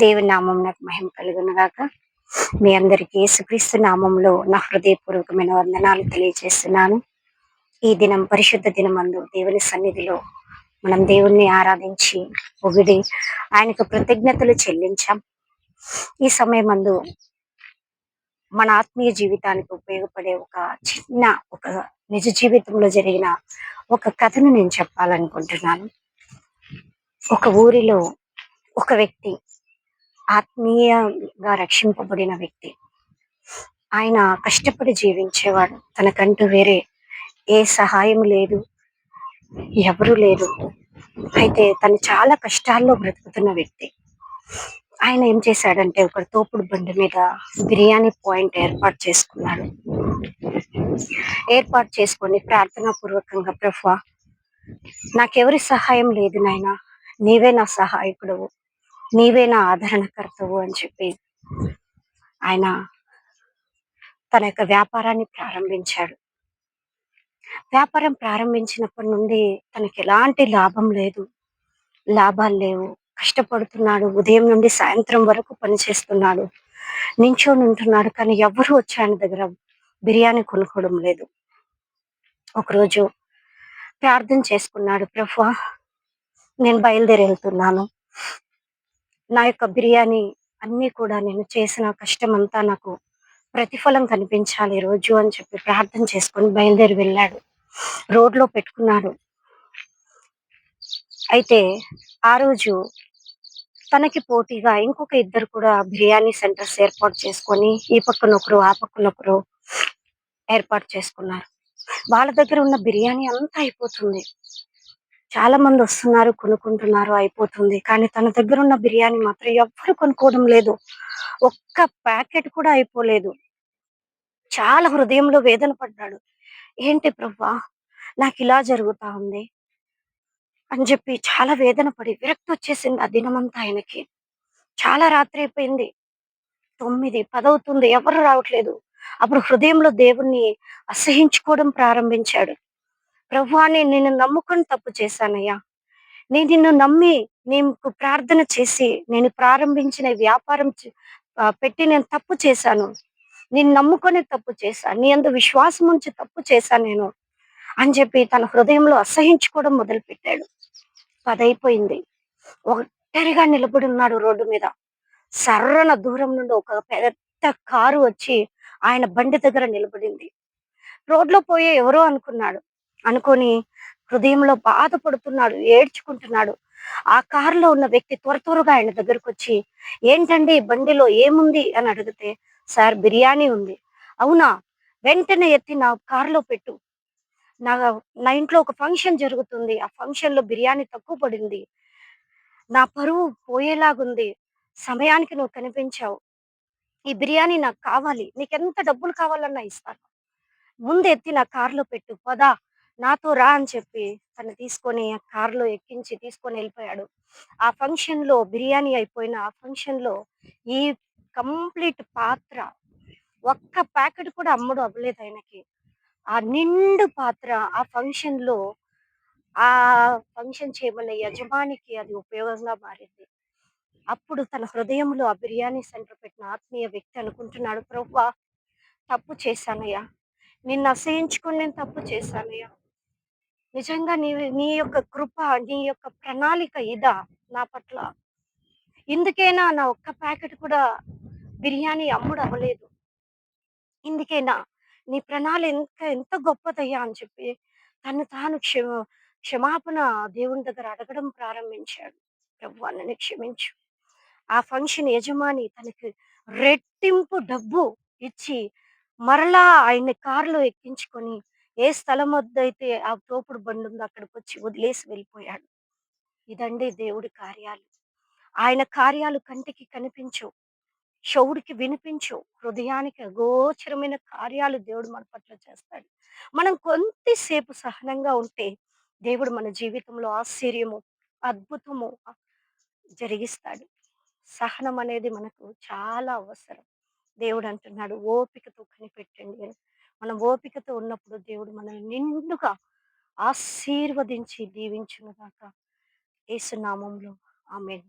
దేవుని నామమునకు మహిమ కలుగును గాక. మీ అందరికీ యేసుక్రీస్తు నామములో నా హృదయపూర్వకమైన వందనాలు తెలియజేస్తున్నాను. ఈ దినం పరిశుద్ధ దినమందు దేవుని సన్నిధిలో మనం దేవుణ్ణి ఆరాధించి పొగిడి ఆయనకు కృతజ్ఞతలు చెల్లించాం. ఈ సమయమందు మన ఆత్మీయ జీవితానికి ఉపయోగపడే ఒక నిజ జీవితంలో జరిగిన ఒక కథను నేను చెప్పాలనుకుంటున్నాను. ఒక ఊరిలో ఒక వ్యక్తి, ఆత్మీయంగా రక్షింపబడిన వ్యక్తి. ఆయన కష్టపడి జీవించేవాడు. తనకంటూ వేరే ఏ సహాయం లేదు, ఎవరు లేరు. అయితే తను చాలా కష్టాల్లో బ్రతుకుతున్న వ్యక్తి. ఆయన ఏం చేశాడంటే ఒక తోపుడు బండి మీద బిర్యానీ పాయింట్ ఏర్పాటు చేసుకొని ప్రార్థనాపూర్వకంగా, ప్రభువా, నాకెవరి సహాయం లేదు నాయనా, నీవే నా సహాయకుడవు, నీవే నా ఆదరణకర్తవు అని చెప్పి ఆయన తన యొక్క వ్యాపారాన్ని ప్రారంభించాడు. వ్యాపారం ప్రారంభించినప్పటి నుండి తనకి ఎలాంటి లాభాలు లేవు. కష్టపడుతున్నాడు, ఉదయం నుండి సాయంత్రం వరకు పనిచేస్తున్నాడు, నించొని ఉంటున్నాడు. కానీ ఎవరు వచ్చి ఆయన దగ్గర బిర్యానీ కొనుక్కోవడం లేదు. ఒకరోజు ప్రార్థన చేసుకున్నాడు, ప్రభువా, నేను బయలుదేరి వెళ్తున్నాను, నా యొక్క బిర్యానీ అన్నీ కూడా నేను చేసిన కష్టమంతా నాకు ప్రతిఫలం కనిపించాలి రోజు అని చెప్పి ప్రార్థన చేసుకొని బయలుదేరి వెళ్ళాడు. రోడ్లో పెట్టుకున్నాడు. అయితే ఆ రోజు తనకి పోటీగా ఇంకొక ఇద్దరు కూడా బిర్యానీ సెంటర్స్ ఏర్పాటు చేసుకొని ఈ పక్కనొకరు ఆ పక్కనొకరు ఏర్పాటు చేసుకున్నారు. వాళ్ళ దగ్గర ఉన్న బిర్యానీ అంతా అయిపోతుంది. చాలా మంది వస్తున్నారు, కొనుక్కుంటున్నారు, అయిపోతుంది. కానీ తన దగ్గర ఉన్న బిర్యానీ మాత్రం ఎవ్వరు కొనుక్కోవడం లేదు. ఒక్క ప్యాకెట్ కూడా అయిపోలేదు. చాలా హృదయంలో వేదన పడ్డాడు. ఏంటి ప్రభువా, నాకు ఇలా జరుగుతా ఉంది అని చెప్పి చాలా వేదన పడి విరక్తి వచ్చేసింది ఆ దినమంతా ఆయనకి. చాలా రాత్రి అయిపోయింది. 9, 10 అవుతుంది. ఎవరు రావట్లేదు. అప్పుడు హృదయంలో దేవుణ్ణి అసహించుకోవడం ప్రారంభించాడు. ప్రభువా, నేను నిన్ను నమ్ముకొని తప్పు చేశానయ్యా. నేను నిన్ను నమ్మి నీకు ప్రార్థన చేసి నేను ప్రారంభించిన ఈ వ్యాపారం పెట్టి నేను తప్పు చేశాను. నిన్ను నమ్ముకొని తప్పు చేశాను. నీ యందు విశ్వాసం ఉంచి తప్పు చేశాను నేను అని చెప్పి తన హృదయంలో అసహించుకోవడం మొదలుపెట్టాడు. 10 అయిపోయింది. ఒంటరిగా నిలబడి ఉన్నాడు రోడ్డు మీద. సర్రన దూరం నుండి ఒక పెద్ద కారు వచ్చి ఆయన బండి దగ్గర నిలబడింది. రోడ్లో పోయే ఎవరో అనుకొని హృదయంలో బాధపడుతున్నాడు, ఏడ్చుకుంటున్నాడు. ఆ కారులో ఉన్న వ్యక్తి త్వరగా ఆయన దగ్గరకు వచ్చి, ఏంటండి బండిలో ఏముంది అని అడిగితే, సార్, బిర్యానీ ఉంది. అవునా, వెంటనే ఎత్తి నా కారులో పెట్టు. నా నా ఇంట్లో ఒక ఫంక్షన్ జరుగుతుంది. ఆ ఫంక్షన్ లో బిర్యానీ తక్కువ పడింది. నా పరువు పోయేలాగుంది. సమయానికి నువ్వు కనిపించావు. ఈ బిర్యానీ నాకు కావాలి. నీకెంత డబ్బులు కావాలన్నా ఇస్తాను. ముందు ఎత్తి నా కారులో పెట్టు. పదా, నాతో రా అని చెప్పి తను తీసుకొని ఆ కారులో ఎక్కించి తీసుకొని వెళ్ళిపోయాడు. ఆ ఫంక్షన్ లో బిర్యానీ అయిపోయిన ఆ ఫంక్షన్ లో ఈ కంప్లీట్ పాత్ర ఒక్క ప్యాకెట్ కూడా అవ్వలేదు ఆయనకి. ఆ నిండు పాత్ర ఆ ఫంక్షన్ లో ఆ ఫంక్షన్ చేయమన్న యజమానికి అది ఉపయోగంగా మారింది. అప్పుడు తన హృదయంలో ఆ బిర్యానీ సెంటర్ పెట్టిన ఆత్మీయ వ్యక్తి అనుకుంటున్నాడు, ప్రభువా, తప్పు చేశానయ్యా, నిన్ను అసహించుకొని నేను తప్పు చేశానయ్యా. నిజంగా నీ యొక్క కృప, నీ యొక్క ప్రణాళిక ఇదా నా పట్ల? ఇందుకేనా నా ఒక్క ప్యాకెట్ కూడా బిర్యానీ అవ్వలేదు? ఇందుకేనా నీ ఎంత గొప్పదయ్యా అని చెప్పి తను తాను క్షమాపణ దేవుని దగ్గర అడగడం ప్రారంభించాడు. ప్రభువా, నన్ను క్షమించు. ఆ ఫంక్షన్ యజమాని తనకి రెట్టింపు డబ్బు ఇచ్చి మరలా ఆయన్ని కారులో ఎక్కించుకొని ఏ స్థలం వద్దైతే ఆ తోపుడు బండి ఉందో అక్కడికి వచ్చి వదిలేసి వెళ్ళిపోయాడు. ఇదండి దేవుడి కార్యాలు. ఆయన కార్యాలు కంటికి కనిపించవు, చెవుడికి వినిపించవు, హృదయానికి అగోచరమైన కార్యాలు దేవుడు మన పట్ల చేస్తాడు. మనం కొంతసేపు సహనంగా ఉంటే దేవుడు మన జీవితంలో ఆశ్చర్యము, అద్భుతము జరిగిస్తాడు. సహనం అనేది మనకు చాలా అవసరం. దేవుడు అంటున్నాడు, ఓపికతో కనిపెట్టండి అని. మనం ఓపికతో ఉన్నప్పుడు దేవుడు మనల్ని నిండుగా ఆశీర్వదించి దీవించును గాక. యేసు నామములో ఆమేన్.